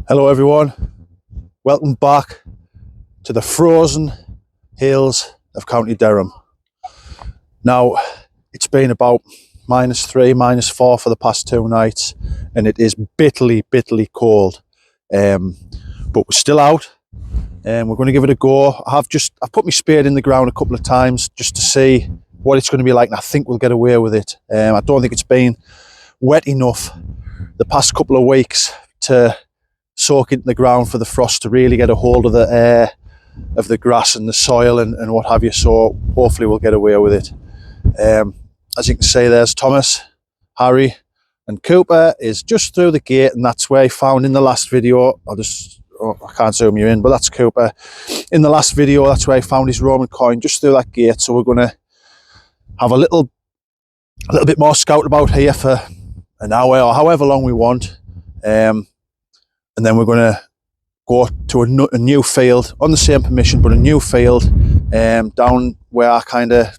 Hello everyone, welcome back to the frozen hills of County Durham. Now it's been about -3, -4 for the past 2 nights and it is bitterly cold, but we're still out and we're going to give it a go. I've put my spade in the ground a couple of times just to see what it's going to be like, and I think we'll get away with it. I don't think it's been wet enough the past couple of weeks to soak into the ground for the frost to really get a hold of the air of the grass and the soil and what have you, so hopefully we'll get away with it. As you can see, there's Thomas, Harry and Cooper is just through the gate, and that's where I found in the last video. I can't zoom you in, but that's Cooper. In the last video, that's where I found his Roman coin, just through that gate. So we're going to have a little bit more scout about here for an hour or however long we want. And then we're going to go to a new field on the same permission, but a new field down where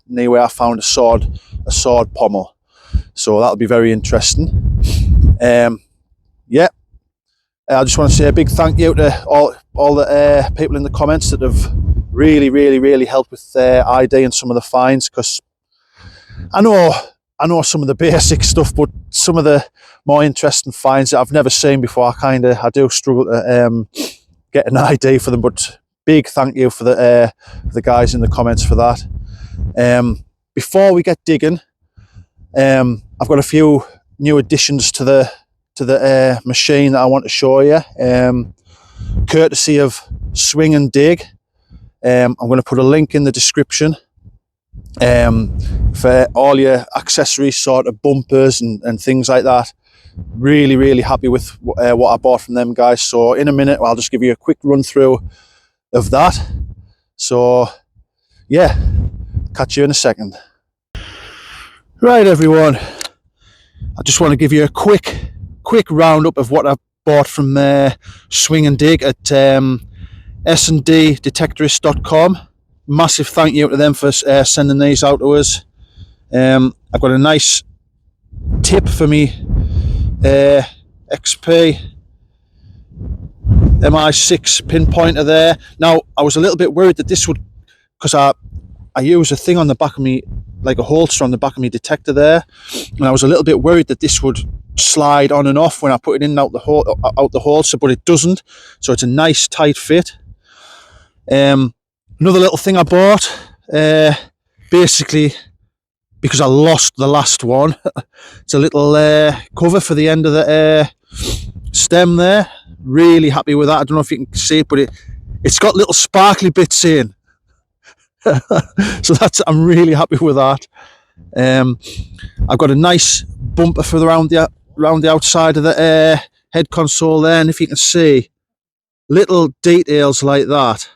near where I found a sword pommel. So that'll be very interesting. Yeah, I just want to say a big thank you to all the people in the comments that have really helped with ID and some of the finds, because I know some of the basic stuff, but some of the more interesting finds that I've never seen before, I do struggle to get an ID for them. But big thank you for the guys in the comments for that. Before we get digging, I've got a few new additions to the machine that I want to show you, courtesy of Swing and Dig. I'm going to put a link in the description for all your accessories, sort of bumpers and things like that. Really happy with what I bought from them guys. So in a minute I'll just give you a quick run through of that. So yeah, catch you in a second. Right everyone, I just want to give you a quick roundup of what I bought from Swing and Dig at Detectorist.com. Massive thank you to them for sending these out to us. I've got a nice tip for me XP MI6 pinpointer there. Now I was a little bit worried that this would, because I use a thing on the back of me, like a holster on the back of my detector there, and I was a little bit worried that this would slide on and off when I put it in and out the holster, but it doesn't. So it's a nice tight fit. Another little thing I bought, basically because I lost the last one, it's a little cover for the end of the stem there. Really happy with that. I don't know if you can see it, but it's got little sparkly bits in. So I'm really happy with that. I've got a nice bumper for around the outside of the head console there, and if you can see little details like that,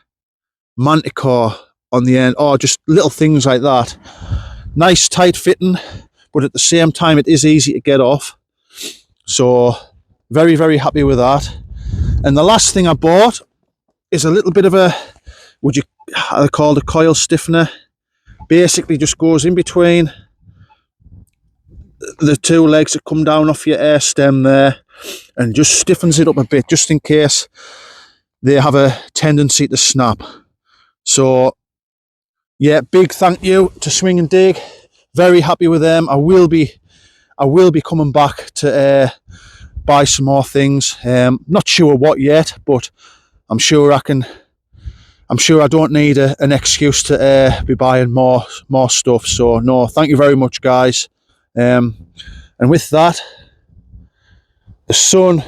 manticore on the end, or just little things like that. Nice tight fitting, but at the same time it is easy to get off. So very happy with that. And the last thing I bought is a little bit of a, they're called a coil stiffener. Basically just goes in between the two legs that come down off your air stem there, and just stiffens it up a bit, just in case they have a tendency to snap. So yeah, big thank you to Swing and Dig. Very happy with them. I will be coming back to buy some more things. Not sure what yet, but I'm sure I don't need an excuse to be buying more stuff. So no, thank you very much guys. And with that, the sun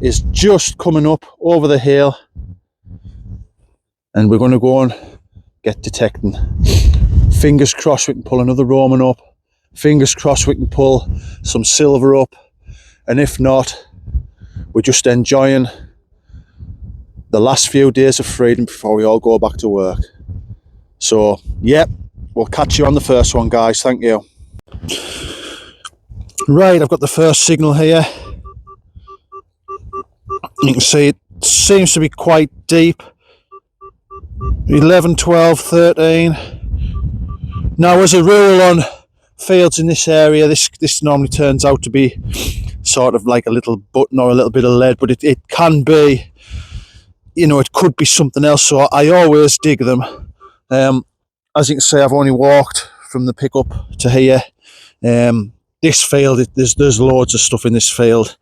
is just coming up over the hill, and we're going to go and get detecting. Fingers crossed we can pull another Roman up. Fingers crossed we can pull some silver up. And if not, we're just enjoying the last few days of freedom before we all go back to work. So yeah, we'll catch you on the first one guys. Thank you. Right, I've got the first signal here. You can see it seems to be quite deep. 11, 12, 13. Now as a rule on fields in this area, this normally turns out to be sort of like a little button or a little bit of lead, but it can be, you know, it could be something else. So I always dig them. As you can see, I've only walked from the pickup to here. This field, there's loads of stuff in this field.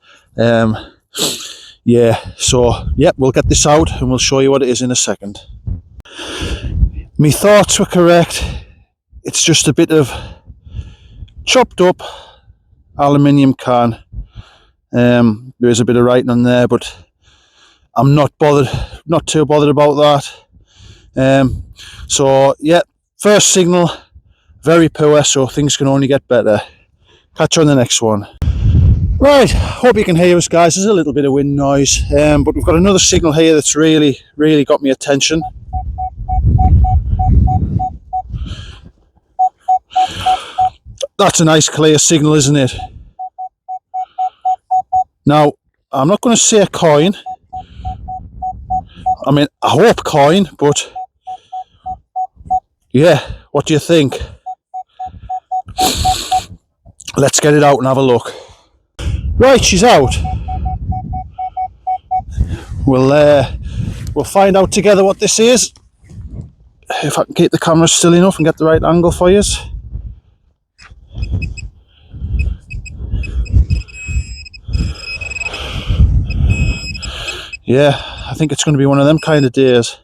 Yeah, so yeah, we'll get this out and we'll show you what it is in a second. My thoughts were correct. It's just a bit of chopped up aluminium can. There is a bit of writing on there, but I'm not too bothered about that. So yeah, first signal, very poor, so things can only get better. Catch you on the next one. Right, hope you can hear us, guys. There's a little bit of wind noise, but we've got another signal here that's really got my attention. That's a nice clear signal, isn't it? Now, I'm not going to say a coin. I mean, I hope coin, but yeah, what do you think? Let's get it out and have a look. Right, she's out. We'll find out together what this is. If I can keep the camera still enough and get the right angle for you. Yeah, I think it's going to be one of them kind of days.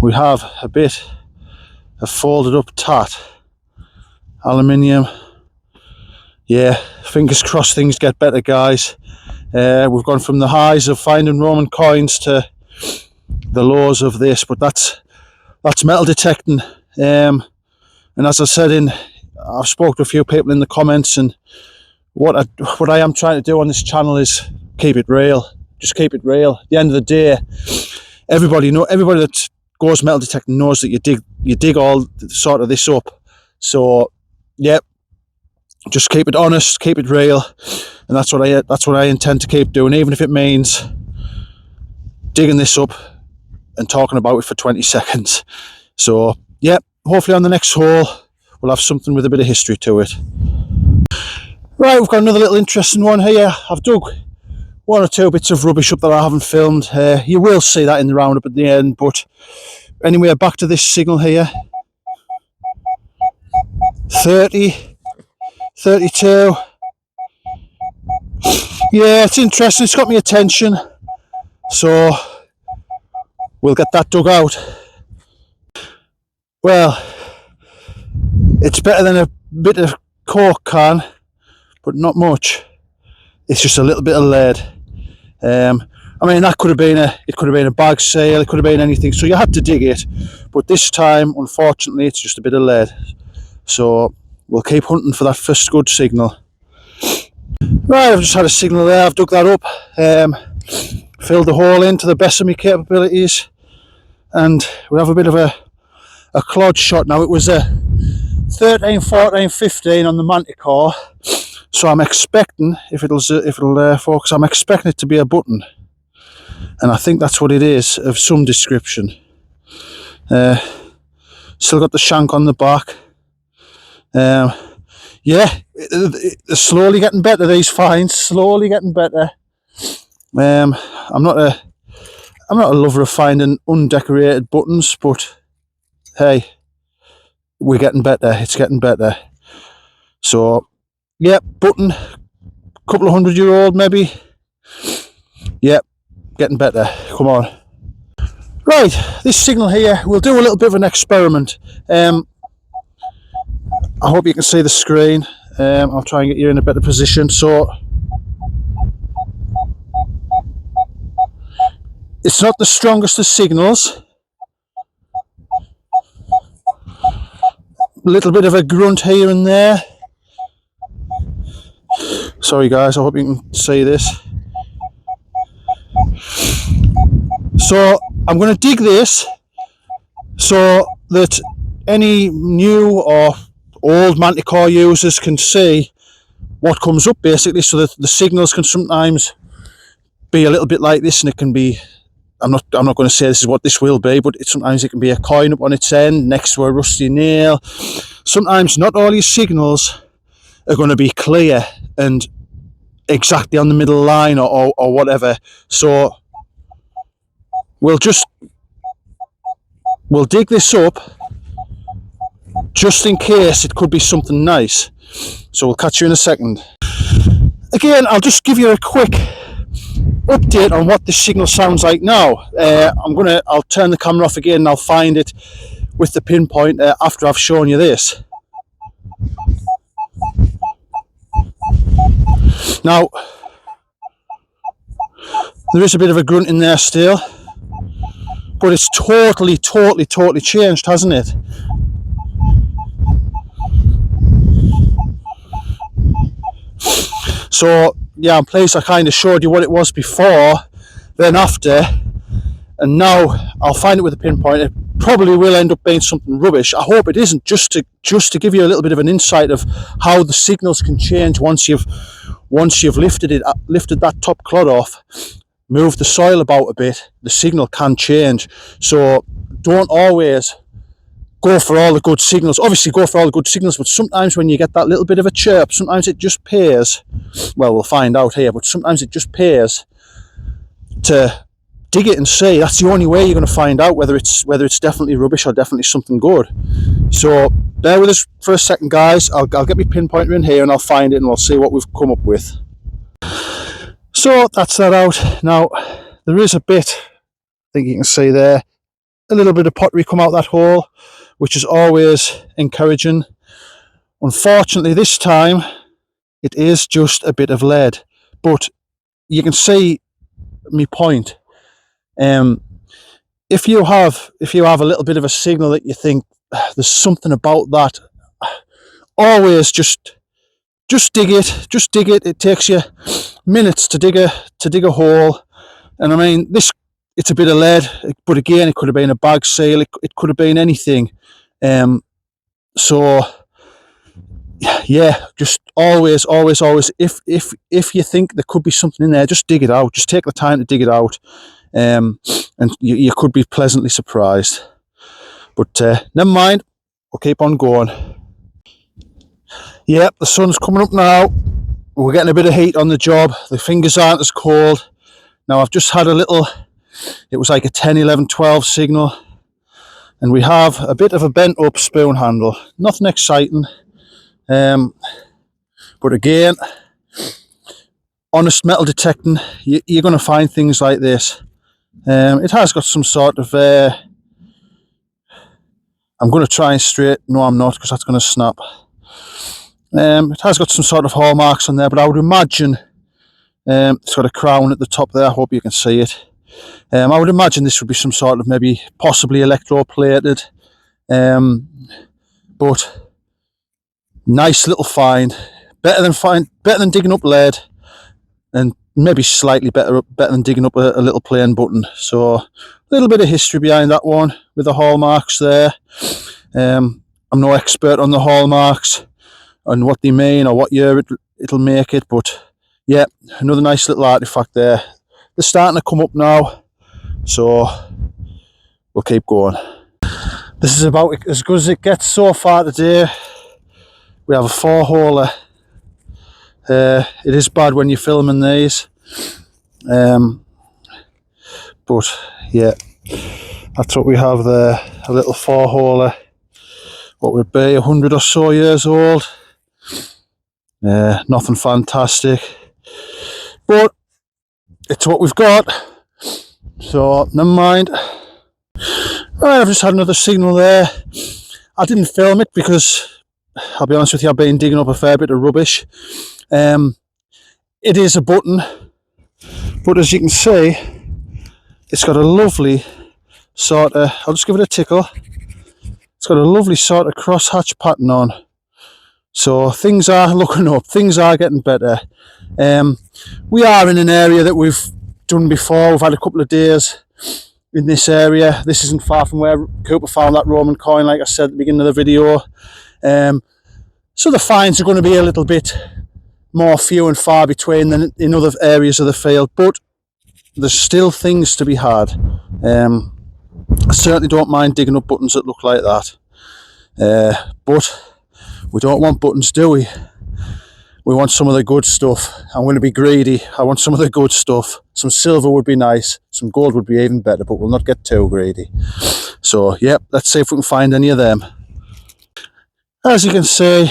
We have a bit of folded up tat, aluminium. Yeah, fingers crossed things get better, guys. We've gone from the highs of finding Roman coins to the lows of this, but that's metal detecting. And as I said, I've spoke to a few people in the comments, and what I am trying to do on this channel is keep it real. Just keep it real. At the end of the day, everybody that goes metal detecting knows that you dig all sort of this up. So yeah, just keep it honest, keep it real, and that's what I intend to keep doing, even if it means digging this up and talking about it for 20 seconds. So yeah, hopefully on the next hole we'll have something with a bit of history to it. Right, we've got another little interesting one here. I've dug one or two bits of rubbish up that I haven't filmed. You will see that in the roundup at the end, but anyway, back to this signal here. 30, 32. Yeah, it's interesting. It's got my attention, so we'll get that dug out. Well, it's better than a bit of cork can, but not much. It's just a little bit of lead. I mean, that could have been a bag seal, it could have been anything, so you had to dig it, but this time unfortunately it's just a bit of lead. So we'll keep hunting for that first good signal. Right, I've just had a signal there. I've dug that up, filled the hole in to the best of my capabilities, and we have a bit of a clod shot. Now, it was a 13, 14, 15 on the manticore, so I'm expecting, if it'll focus, I'm expecting it to be a button, and I think that's what it is, of some description. Still got the shank on the back. Yeah, they're slowly getting better, these finds, slowly getting better. I'm not a lover of finding undecorated buttons, but hey, we're getting better, it's getting better. So yeah, button, couple of 100-year-old maybe. Yep, getting better. Come on. Right, this signal here, we'll do a little bit of an experiment. I hope you can see the screen. I'll try and get you in a better position. So it's not the strongest of signals. A little bit of a grunt here and there. Sorry guys, I hope you can see this. So I'm going to dig this so that any new or old manticore users can see what comes up, basically, so that the signals can sometimes be a little bit like this, and it can be, I'm not going to say this is what this will be, but sometimes it can be a coin up on its end next to a rusty nail. Sometimes not all your signals are going to be clear, and exactly on the middle line or whatever. So we'll dig this up just in case it could be something nice. So we'll catch you in a second. Again, I'll just give you a quick update on what the signal sounds like now. I'll turn the camera off again and I'll find it with the pinpoint after I've shown you this. Now, there is a bit of a grunt in there still, but it's totally changed, hasn't it? So yeah, I'm pleased I kind of showed you what it was before, then after, and now I'll find it with a pinpoint. It probably will end up being something rubbish. I hope it isn't, just to give you a little bit of an insight of how the signals can change once you've lifted that top clod off, moved the soil about a bit. The signal can change. So don't always go for all the good signals. Obviously go for all the good signals, but sometimes when you get that little bit of a chirp, sometimes it just pays. Well, we'll find out here, but sometimes it just pays to dig it and see. That's the only way you're going to find out whether it's definitely rubbish or definitely something good. So bear with us for a second, guys. I'll get my pinpointer in here and I'll find it and we'll see what we've come up with. So that's that out. Now there is a bit, I think you can see there, a little bit of pottery come out that hole, which is always encouraging. Unfortunately this time it is just a bit of lead, but you can see my point. If you have a little bit of a signal that you think there's something about that, always just dig it. It takes you minutes to dig a hole, and I mean it's a bit of lead, but again it could have been a bag seal, it could have been anything. So yeah, just always if you think there could be something in there, just dig it out. Just take the time to dig it out, and you could be pleasantly surprised. But never mind, we'll keep on going. Yep, the sun's coming up now. We're getting a bit of heat on the job. The fingers aren't as cold. Now I've just had a little, it was like a 10, 11, 12 signal, and we have a bit of a bent up spoon handle. Nothing exciting. But again, honest metal detecting, you're going to find things like this. It has got some sort of, I'm going to try and straight, no I'm not, because that's going to snap. It has got some sort of hallmarks on there, but I would imagine it's got a crown at the top there. I hope you can see it. I would imagine this would be some sort of maybe possibly electroplated, but nice little find. Better than digging up lead, and maybe slightly better than digging up a little plain button. So a little bit of history behind that one with the hallmarks there. I'm no expert on the hallmarks and what they mean or what year it'll make it, but yeah, another nice little artifact there. They're starting to come up now, so we'll keep going. This is about as good as it gets so far today. We have a 4-holer. It is bad when you're filming these, but yeah, that's what we have there. A little 4-holer, what would be 100 or so years old. Nothing fantastic, but it's what we've got, so never mind. Right, I've just had another signal there. I didn't film it because, I'll be honest with you, I've been digging up a fair bit of rubbish. It is a button, but as you can see, it's got a lovely sort of, I'll just give it a tickle. It's got a lovely sort of crosshatch pattern on. So things are looking up, things are getting better. We are in an area that we've done before. We've had a couple of days in this area. This isn't far from where Cooper found that Roman coin, like I said at the beginning of the video. So the finds are going to be a little bit more few and far between than in other areas of the field, but there's still things to be had. I certainly don't mind digging up buttons that look like that, but we don't want buttons, do we? We want some of the good stuff. I'm going to be greedy. I want some of the good stuff. Some silver would be nice. Some gold would be even better, but we'll not get too greedy. So, yep, let's see if we can find any of them. As you can see,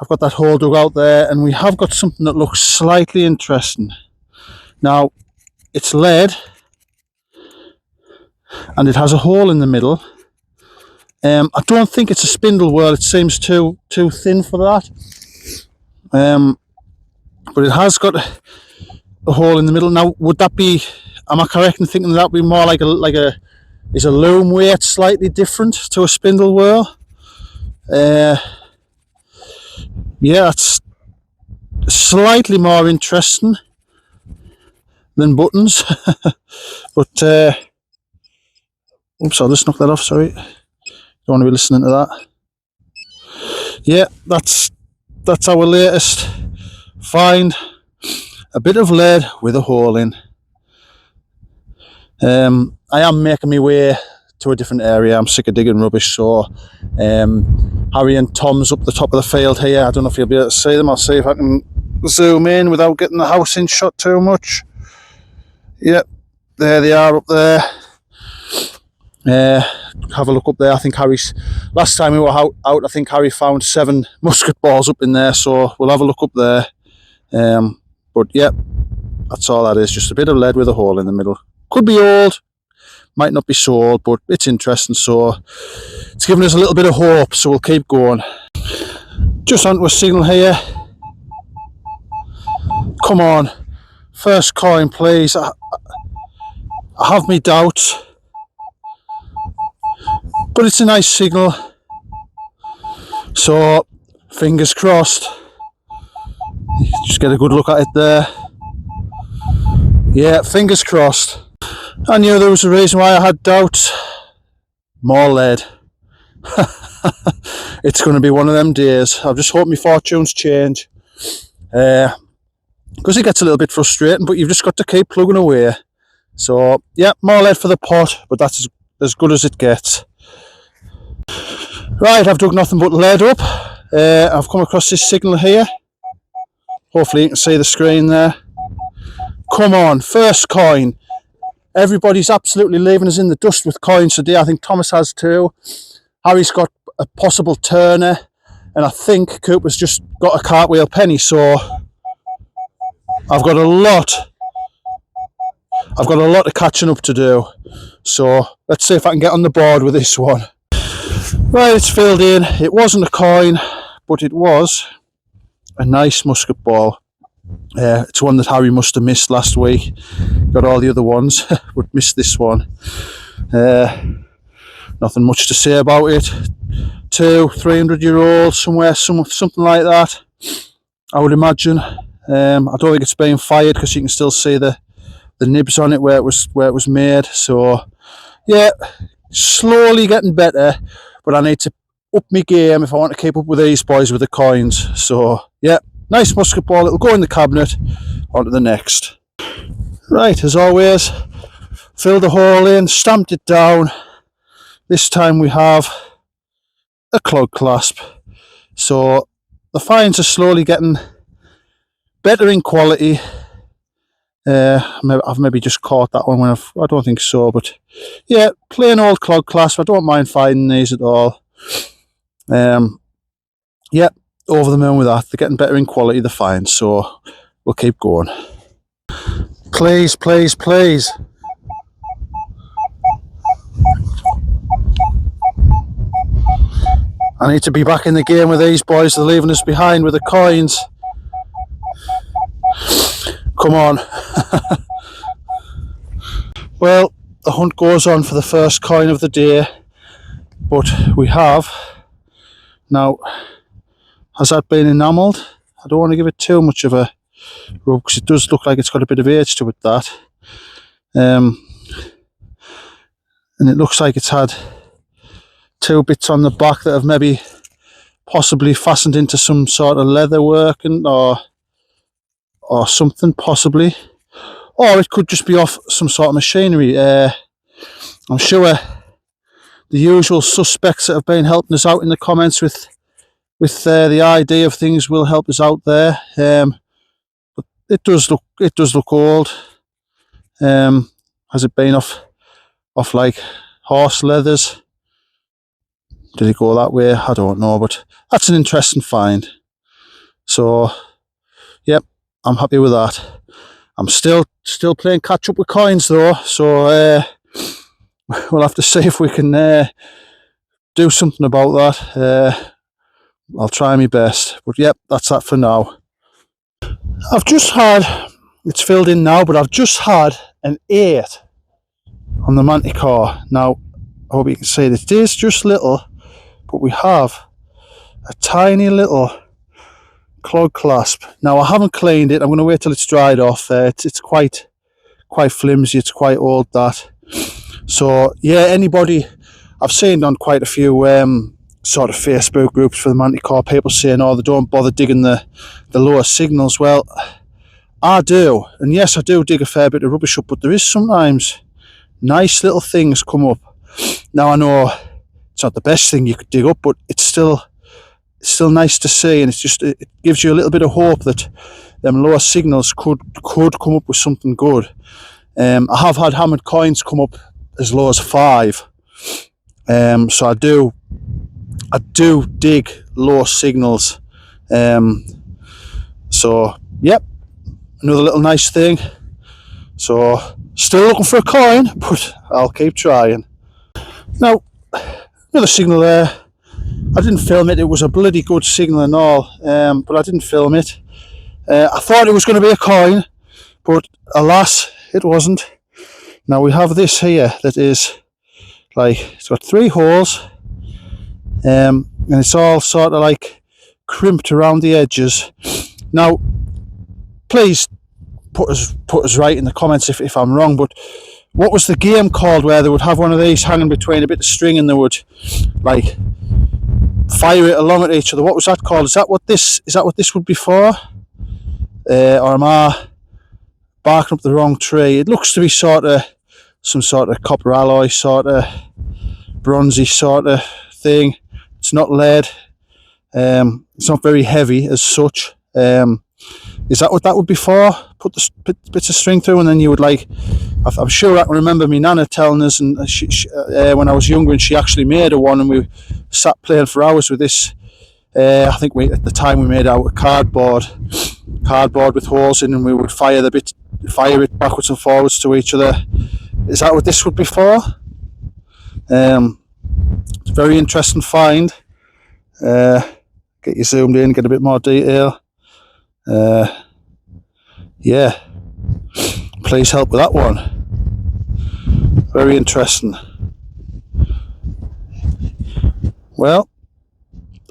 I've got that hole dug out there, and we have got something that looks slightly interesting. Now, it's lead, and it has a hole in the middle. I don't think it's a spindle whorl. It seems too thin for that. But it has got a hole in the middle. Now, would that be? Am I correct in thinking that would be more like a? Is a loom weight slightly different to a spindle whorl? Yeah, it's slightly more interesting than buttons. But oops, I'll just knock that off. Sorry, don't want to be listening to that. Yeah, that's our latest find. A bit of lead with a hole in. I am making my way to a different area. I'm sick of digging rubbish, so Harry and Tom's up the top of the field here. I don't know if you'll be able to see them. I'll see if I can zoom in without getting the house in shot too much. Yep, there they are up there. Have a look up there. I think last time we were out, I think Harry found 7 musket balls up in there, so we'll have a look up there. But yep, that's all that is, just a bit of lead with a hole in the middle. Could be old, might not be so old, but it's interesting, so it's giving us a little bit of hope, so we'll keep going. Just onto a signal here. Come on, first coin please. I have me doubts, but it's a nice signal, so fingers crossed. Just get a good look at it there. Yeah, fingers crossed. I knew there was a reason why I had doubts. More lead. It's going to be one of them days. I've just hoped my fortunes change. Because it gets a little bit frustrating, but you've just got to keep plugging away. So, yeah, more lead for the pot, but that's as good as it gets. Right, I've dug nothing but lead up. I've come across this signal here. Hopefully you can see the screen there. Come on, first coin. Everybody's absolutely leaving us in the dust with coins today. I think Thomas has too. Harry's got a possible Turner, and I think Cooper's just got a cartwheel penny. So I've got a lot of catching up to do. So let's see if I can get on the board with this one. Right, it's filled in. It wasn't a coin, but it was a nice musket ball. It's one that Harry must have missed last week. Got all the other ones, but missed this one. Nothing much to say about it. 200-300-year-old, something like that, I would imagine. I don't think it's being fired because you can still see the nibs on it where it was made. So yeah, slowly getting better, but I need to up my game if I want to keep up with these boys with the coins. So yeah, nice musket ball. It'll go in the cabinet. On to the next. Right, as always, filled the hole in, stamped it down. This time we have a clog clasp. So the finds are slowly getting better in quality. I've maybe just caught that one I don't think so, but yeah, plain old clog clasp. I don't mind finding these at all. Yeah, over the moon with that. They're getting better in quality, the finds, so we'll keep going. Please, please, please. I need to be back in the game with these boys. They're leaving us behind with the coins. Come on. Well, the hunt goes on for the first coin of the day, but we have now. Has that been enamelled? I don't want to give it too much of a rub because it does look like it's got a bit of age to it, that. And it looks like it's had 2 bits on the back that have maybe possibly fastened into some sort of leather working or something, possibly. Or it could just be off some sort of machinery. I'm sure the usual suspects that have been helping us out in the comments with with the idea of things will help us out there. But it does look old. Has it been off like horse leathers? Did it go that way? I don't know, but that's an interesting find. So, yep, I'm happy with that. I'm still playing catch up with coins though, so we'll have to see if we can do something about that. I'll try my best, but yep, that's that for now. I've just had, it's filled in now, but I've just had an 8 on the manticore. Now, I hope you can see this. It is just little, but we have a tiny little clog clasp. Now, I haven't cleaned it. I'm going to wait till it's dried off. It's quite flimsy. It's quite old, that. So, yeah, anybody, I've seen on quite a few sort of Facebook groups for the manticore, people saying, oh, they don't bother digging the lower signals. Well, I do, and yes, I do dig a fair bit of rubbish up, but there is sometimes nice little things come up. Now, I know it's not the best thing you could dig up, but it's still nice to see, and it gives you a little bit of hope that them lower signals could come up with something good. I have had hammered coins come up as low as 5, so I do dig low signals. So yep, another little nice thing. So still looking for a coin, but I'll keep trying. Now, another signal there. I didn't film it. It was a bloody good signal and all, but I didn't film it. I thought it was going to be a coin, but alas, it wasn't. Now we have this here that is like, it's got 3 holes, and it's all sort of like crimped around the edges. Now, please put us right in the comments if I'm wrong, but what was the game called where they would have one of these hanging between a bit of string and they would like fire it along at each other? What was that called? Is that what this would be for? Or am I barking up the wrong tree? It looks to be sort of some sort of copper alloy, sort of bronzy sort of thing. It's not lead. It's not very heavy as such. Is that what that would be for? Put the bits of string through, and then you would like, I'm sure I can remember my nana telling us, and she, when I was younger, and she actually made a one, and we sat playing for hours with this. I think at the time we made out of cardboard with holes in, and we would fire it backwards and forwards to each other. Is that what this would be for? It's a very interesting find. Get you zoomed in, get a bit more detail. Yeah, please help with that one. Very interesting. Well,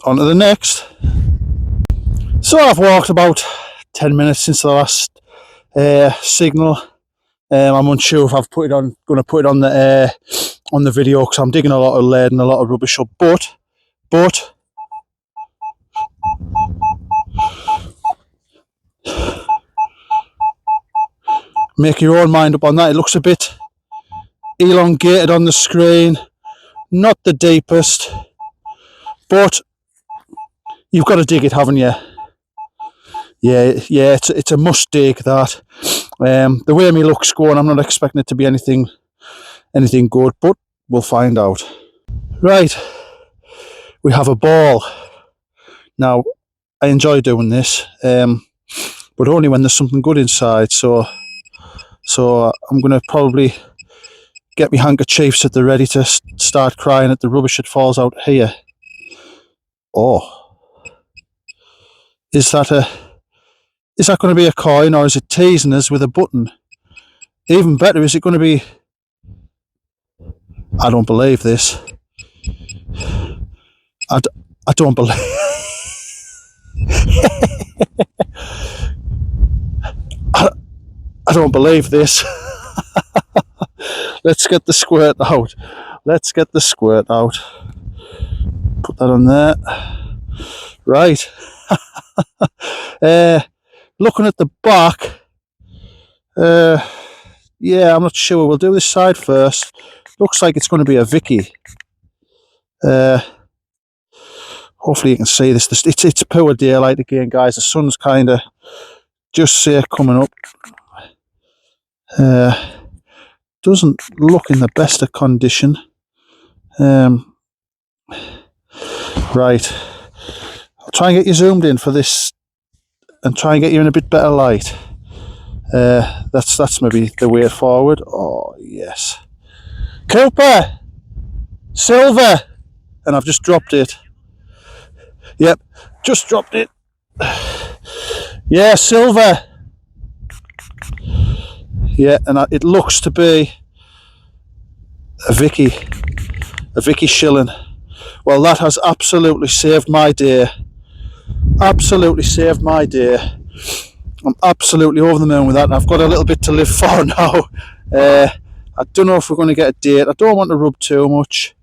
on to the next. So I've walked about 10 minutes since the last signal. I'm unsure if I've going to put it on the video, because I'm digging a lot of lead and a lot of rubbish up, but make your own mind up on that. It looks a bit elongated on the screen, not the deepest, but you've got to dig it, haven't you? Yeah, it's a must dig, that. The way me looks going, I'm not expecting it to be anything good, but we'll find out. Right, we have a ball. Now, I enjoy doing this, but only when there's something good inside. So I'm going to probably get my handkerchiefs at the ready to start crying at the rubbish that falls out here. Oh, is that going to be a coin, or is it teasing us with a button? Even better, is it going to be... I don't believe this. I don't believe... I don't believe this. Let's get the squirt out. Put that on there. Right. Looking at the back, yeah, I'm not sure. We'll do this side first. Looks like it's going to be a Vicky. Hopefully you can see this. It's poor daylight again, guys. The sun's kind of just coming up. Doesn't look in the best of condition. Right, I'll try and get you zoomed in for this and try and get you in a bit better light. That's maybe the way forward. Oh yes, Cooper, silver, and I've just dropped it. Yep, just dropped it. Yeah, silver. Yeah, and it looks to be a Vicky shilling. Well, that has absolutely saved my day. Absolutely saved my day. I'm absolutely over the moon with that, and I've got a little bit to live for now. I don't know if we're going to get a date. I don't want to rub too much.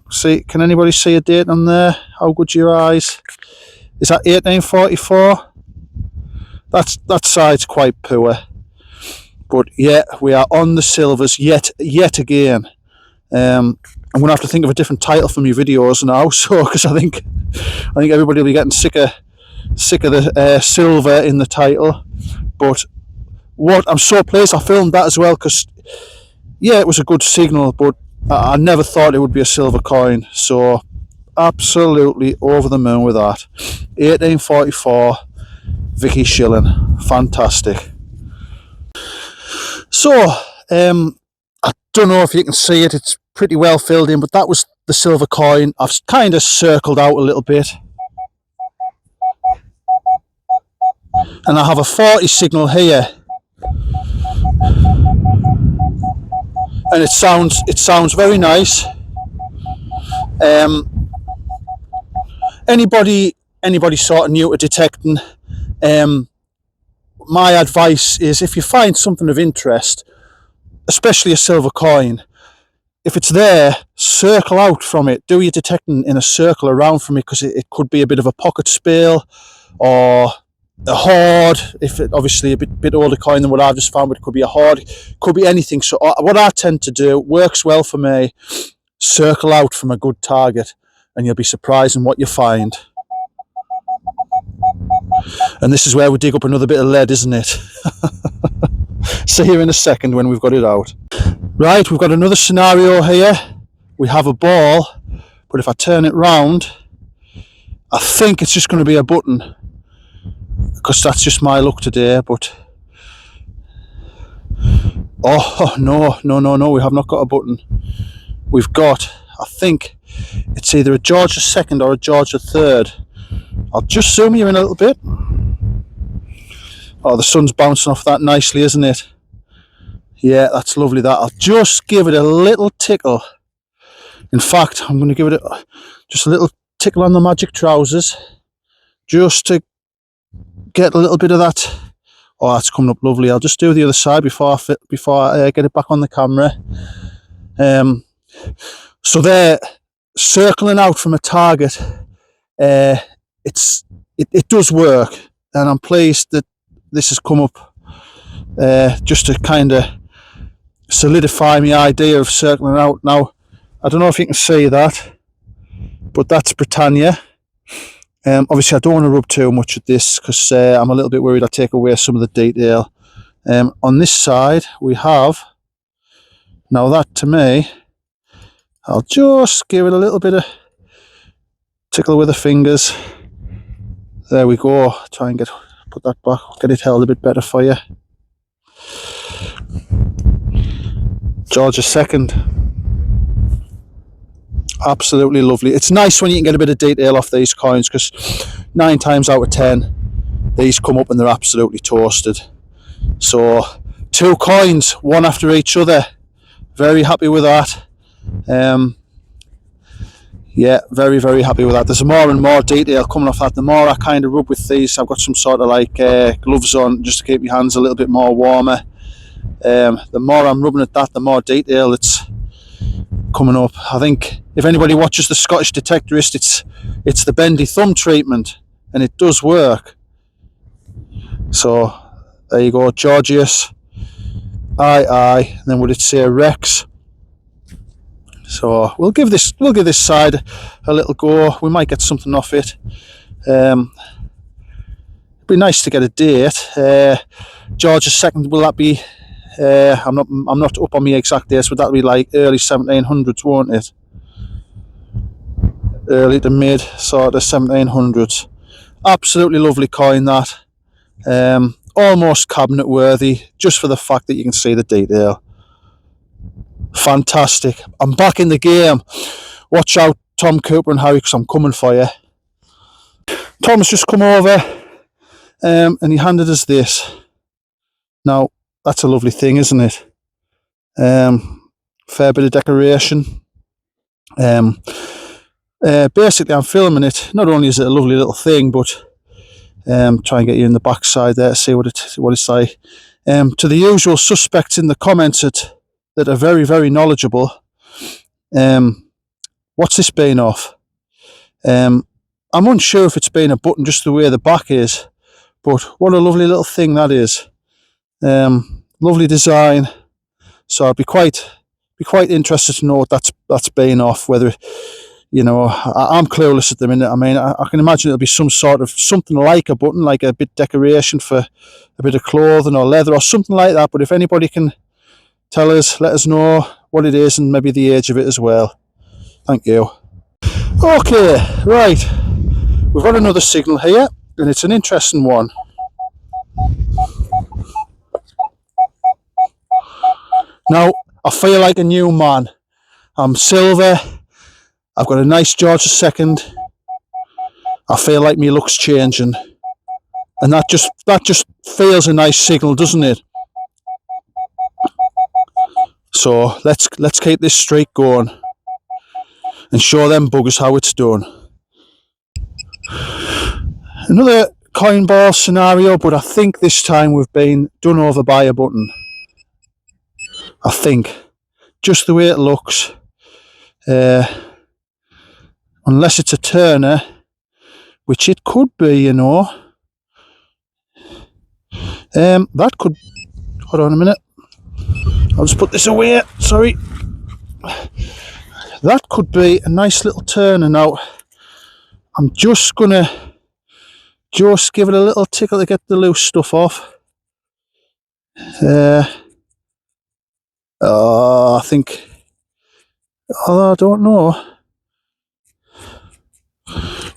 See, can anybody see a date on there? How good's your eyes? Is that 1844? That side's quite poor. But yeah, we are on the silvers yet again. I'm going to have to think of a different title for my videos now, so because I think everybody will be getting sick of the silver in the title. But what I'm so pleased I filmed that as well, because yeah, it was a good signal, but I never thought it would be a silver coin. So absolutely over the moon with that. 1844 Vicky shilling, fantastic. So I don't know if you can see it, it's pretty well filled in, but that was the silver coin. I've kind of circled out a little bit, and I have a 40 signal here, and it sounds very nice. Anybody sort of new to detecting, my advice is, if you find something of interest, especially a silver coin, if it's there, circle out from it. Do your detecting in a circle around from it, because it could be a bit of a pocket spale or a hoard. If it obviously a bit older coin than what I've just found, but it could be a hoard, it could be anything. So what I tend to do, works well for me, circle out from a good target, and you'll be surprised in what you find. And this is where we dig up another bit of lead, isn't it? See you in a second when we've got it out. Right, we've got another scenario here. We have a ball, but if I turn it round, I think it's just going to be a button, because that's just my luck today. But oh no, we have not got a button. We've got, I think it's either a George II or a George III. I'll just zoom you in a little bit. Oh, the sun's bouncing off that nicely, isn't it? Yeah, that's lovely, that. I'll just give it a little tickle. In fact, I'm going to give it just a little tickle on the magic trousers, just to get a little bit of that. Oh, that's coming up lovely. I'll just do the other side before I get it back on the camera. So they're circling out from a target. It does work, and I'm pleased that this has come up just to kind of solidify my idea of circling out. Now, I don't know if you can see that, but that's Britannia. Obviously I don't want to rub too much at this, because I'm a little bit worried I take away some of the detail. On this side we have, now that to me, I'll just give it a little bit of tickle with the fingers. There we go. Try and put that back, get it held a bit better for you. George II. Absolutely lovely. It's nice when you can get a bit of detail off these coins, because 9 times out of 10 these come up and they're absolutely toasted. So 2 coins, one after each other. Very happy with that. Yeah, very happy with that. There's more and more detail coming off that. The more I kind of rub with these, I've got some sort of like gloves on just to keep my hands a little bit more warmer. The more I'm rubbing at that, the more detail it's coming up. I think if anybody watches the Scottish Detectorist, it's the bendy thumb treatment, and it does work. So there you go, Georgius, and then would it say Rex? So we'll give this side a little go. We might get something off it. It'd be nice to get a date. George's second, will that be? I'm not up on the exact dates, but that'll be like early 1700s, won't it? Early to mid sort of 1700s. Absolutely lovely coin, that. Almost cabinet worthy, just for the fact that you can see the detail. Fantastic. I'm back in the game. Watch out, Tom, Cooper and Harry, because I'm coming for you. Tom's just come over and he handed us this. Now, that's a lovely thing, isn't it? Fair bit of decoration. Basically, I'm filming it. Not only is it a lovely little thing, but try and get you in the backside there to see what it's like. To the usual suspects in the comments that are very, very knowledgeable, what's this been off? I'm unsure if it's been a button, just the way the back is, but what a lovely little thing that is. Lovely design. So I'd be quite interested to know what that's been off. Whether, you know, I'm clueless at the minute. I mean, I can imagine it'll be something like a button, like a bit decoration for a bit of clothing or leather or something like that. But if anybody can tell us, let us know what it is and maybe the age of it as well. Thank you. Okay, right. We've got another signal here, and it's an interesting one. Now, I feel like a new man. I'm silver. I've got a nice George II. I feel like my look's changing. And that just feels a nice signal, doesn't it? So let's keep this streak going and show them buggers how it's done. Another coin ball scenario, but I think this time we've been done over by a button. I think. Just the way it looks. Unless it's a turner, which it could be, you know. That could... Hold on a minute. I'll just put this away. Sorry. That could be a nice little turner. Now, I'm just going to give it a little tickle to get the loose stuff off. I think... I don't know.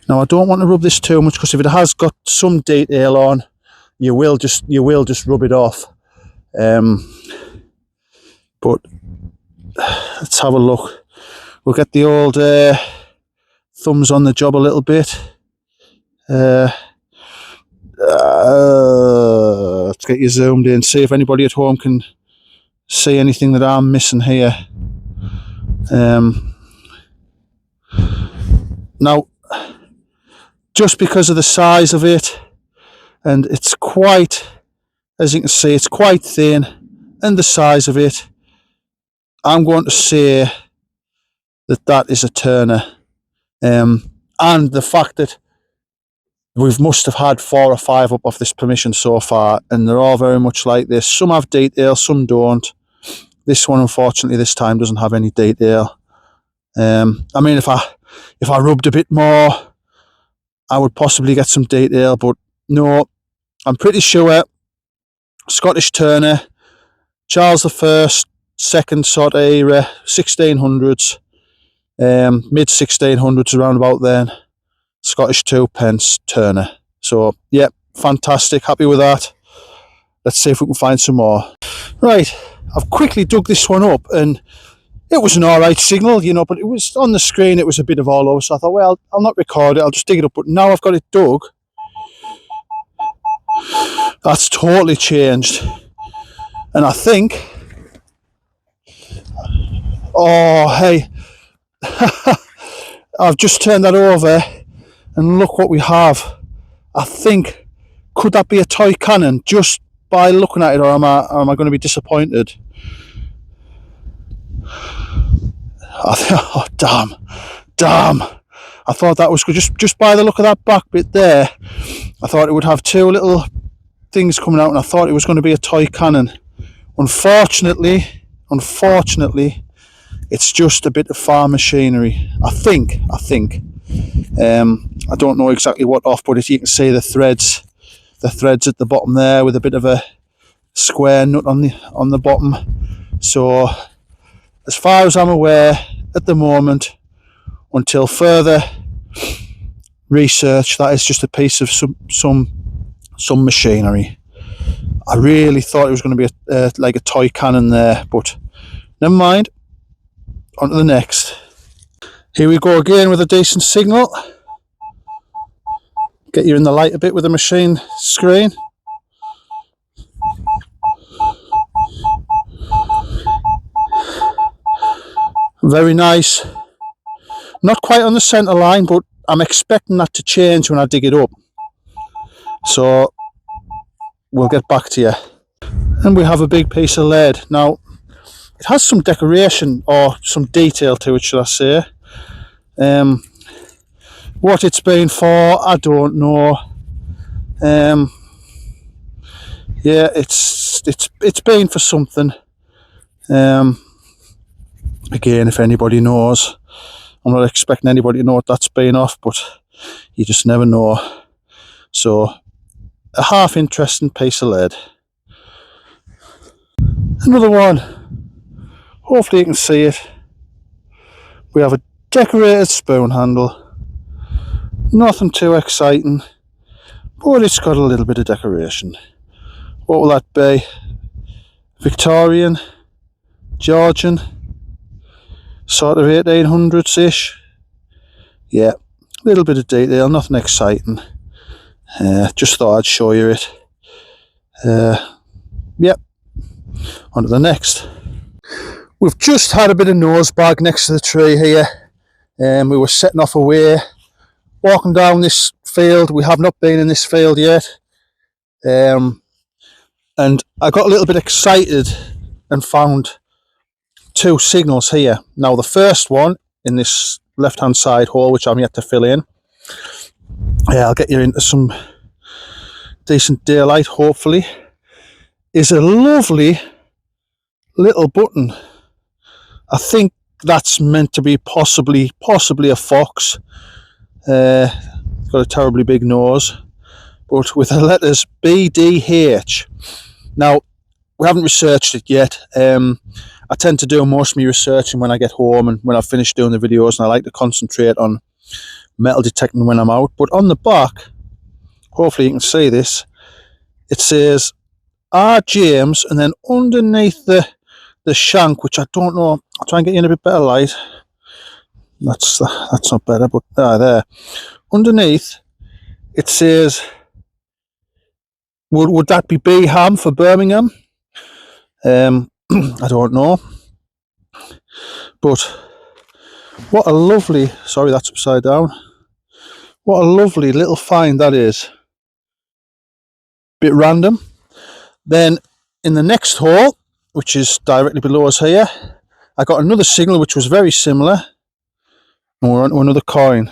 Now, I don't want to rub this too much, because if it has got some detail on, you will just rub it off. But let's have a look. We'll get the old thumbs on the job a little bit. Let's get you zoomed in, see if anybody at home can see anything that I'm missing here. Now, just because of the size of it, and it's quite, as you can see, it's quite thin, and the size of it, I'm going to say that is a turner. And the fact that we must have had 4 or 5 up off this permission so far, and they're all very much like this. Some have detail, some don't. This one, unfortunately, this time doesn't have any detail. I mean, if I rubbed a bit more, I would possibly get some detail, but no, I'm pretty sure Scottish turner, Charles I, second sort of era, 1600s, mid 1600s, around about then. Scottish 2p turner. So yeah, fantastic, happy with that. Let's see if we can find some more. Right, I've quickly dug this one up, and it was an alright signal, you know, but it was on the screen, it was a bit of all over, so I thought, well, I'll not record it, I'll just dig it up. But now I've got it dug, that's totally changed. And I think, oh hey, I've just turned that over and look what we have. I think, could that be a toy cannon just by looking at it, or am I going to be disappointed? Oh, damn. I thought that was good. Just by the look of that back bit there, I thought it would have 2 little things coming out, and I thought it was going to be a toy cannon. Unfortunately, It's just a bit of farm machinery. I think. I don't know exactly what off, but as you can see, the threads at the bottom there with a bit of a square nut on the bottom. So as far as I'm aware at the moment, until further research, that is just a piece of some machinery. I really thought it was going to be like a toy cannon there, but never mind. On to the next. Here we go again with a decent signal. Get you in the light a bit with the machine screen. Very nice. Not quite on the centre line, but I'm expecting that to change when I dig it up. So we'll get back to you. And we have a big piece of lead. Now, it has some decoration or some detail to it, should I say. What it's been for, I don't know. Yeah, it's been for something. Again, if anybody knows, I'm not expecting anybody to know what that's been off, but you just never know. So, a half interesting piece of lead. Another one. Hopefully you can see it. We have a decorated spoon handle. Nothing too exciting, but it's got a little bit of decoration. What will that be? Victorian, Georgian, sort of 1800s-ish. Yeah, a little bit of detail, nothing exciting. Just thought I'd show you it. Yep, on to the next. We've just had a bit of nose bag next to the tree here. We were setting off away, walking down this field. We have not been in this field yet. And I got a little bit excited and found two signals here. Now the first one in this left hand side hole, which I'm yet to fill in. I'll get you into some decent daylight hopefully, is a lovely little button. I think that's meant to be possibly a fox. Got a terribly big nose, but with the letters BDH. Now, we haven't researched it yet. I tend to do most of my researching when I get home and when I've finished doing the videos, and I like to concentrate on metal detecting when I'm out. But on the back, hopefully you can see this, it says R. James, and then underneath the shank, which I don't know, I'll try and get you in a bit better light. That's not better, but there. Underneath, it says, would that be Beham for Birmingham? I don't know. But what a lovely, sorry that's upside down. What a lovely little find that is. Bit random. Then in the next hole, which is directly below us here, I got another signal which was very similar. And we're on to another coin.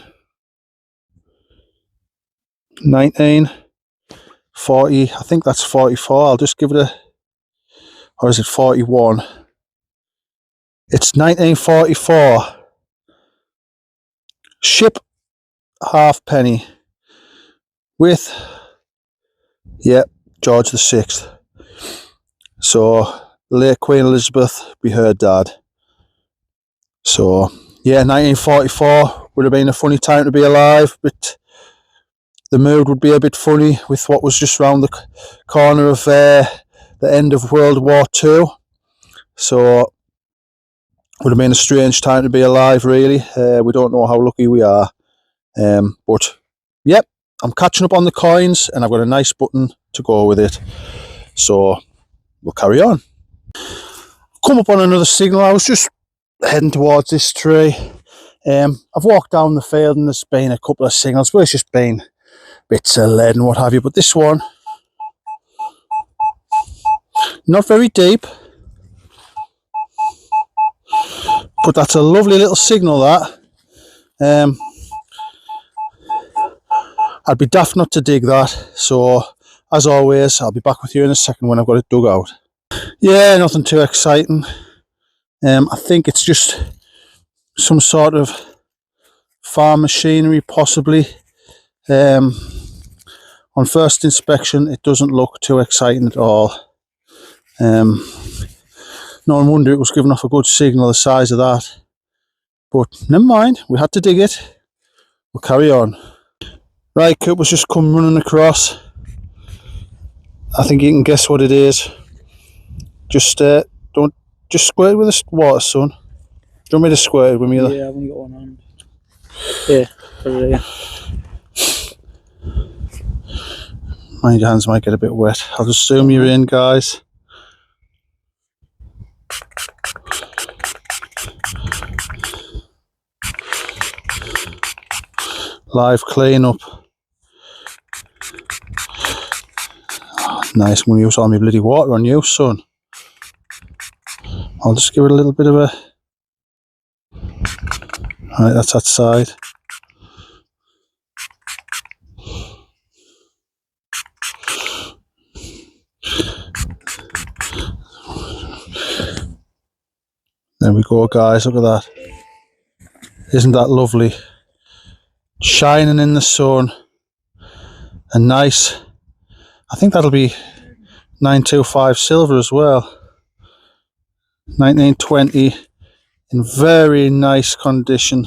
1940, I think that's 44. I'll just give it a, or is it 41? It's 1944. Ship halfpenny with, yeah, George VI. So the late Queen Elizabeth be her dad. So yeah, 1944 would have been a funny time to be alive, but the mood would be a bit funny with what was just round the corner of the end of World War II. So would have been a strange time to be alive, really. We don't know how lucky we are. But yep, I'm catching up on the coins and I've got a nice button to go with it. So we'll carry on. Come up on another signal. I was just heading towards this tree. I've walked down the field and there's been a couple of signals, but it's just been bits of lead and what have you. But this one, not very deep, but that's a lovely little signal, that. I'd be daft not to dig that. So as always, I'll be back with you in a second when I've got it dug out. Yeah, nothing too exciting. I think it's just some sort of farm machinery, possibly. On first inspection, it doesn't look too exciting at all. No wonder it was giving off a good signal the size of that. But never mind, we had to dig it. We'll carry on. Right, Cooper's just come running across. I think you can guess what it is. Just don't just squirt it with the water, son. Do you want me to squirt it with me? Yeah, I've only got one hand. Yeah, put it in. Mind your hands might get a bit wet. I'll just zoom you in, guys. Live clean-up. Oh, nice. I'm going to use all my bloody water on you, son. I'll just give it a little bit of a... Right, that's that side. There we go, guys. Look at that. Isn't that lovely? Shining in the sun. And nice. I think that'll be 925 silver as well. 1920 in very nice condition.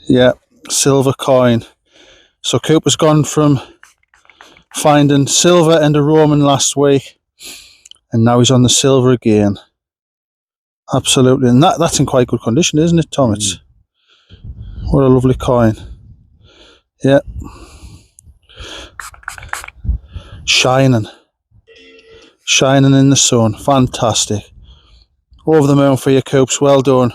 Yeah, silver coin. So Cooper's gone from finding silver and a Roman last week, and now he's on the silver again. Absolutely, and that's in quite good condition, isn't it, Tom? It's what a lovely coin. Yeah, shining in the sun. Fantastic. Over the moon for your Coops. Well done.